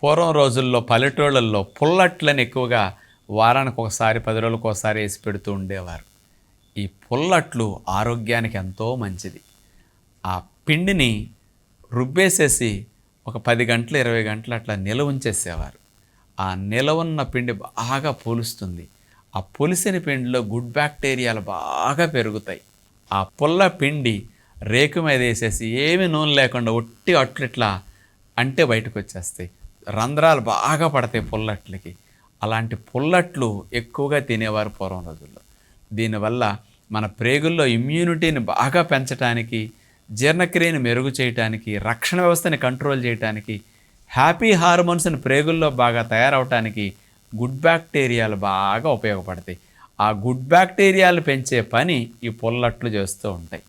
పూర్వం రోజుల్లో పల్లెటూళ్ళల్లో పుల్లట్లని ఎక్కువగా వారానికి ఒకసారి 10 రోజులకు ఒకసారి వేసి పెడుతూ ఉండేవారు. ఈ పుల్లట్లు ఆరోగ్యానికి ఎంతో మంచిది. ఆ పిండిని రుబ్బేసేసి ఒక 10 గంటలు 20 గంటలు అట్లా నిల్వ ఉంచేసేవారు. ఆ నిల్వ ఉన్న పిండి బాగా పులుస్తుంది. ఆ పులిసిన పిండిలో గుడ్ బ్యాక్టీరియాలు బాగా పెరుగుతాయి. ఆ పుల్ల పిండి రేకు మీద వేసేసి ఏమి నూనె లేకుండా ఒట్టి అట్లు ఇట్లా అంటే బయటకు వచ్చేస్తాయి. రంధ్రాలు బాగా పడతాయి పుల్లట్లకి. అలాంటి పుల్లట్లు ఎక్కువగా తినేవారు పూర్వం రోజుల్లో. దీనివల్ల మన ప్రేగుల్లో ఇమ్యూనిటీని బాగా పెంచడానికి, జీర్ణక్రియని మెరుగు చేయటానికి, రక్షణ వ్యవస్థని కంట్రోల్ చేయటానికి, హ్యాపీ హార్మోన్స్ని ప్రేగుల్లో బాగా తయారవటానికి గుడ్ బ్యాక్టీరియాలు బాగా ఉపయోగపడతాయి. ఆ గుడ్ బ్యాక్టీరియాలు పెంచే పని ఈ పుల్లట్లు చేస్తూ ఉంటాయి.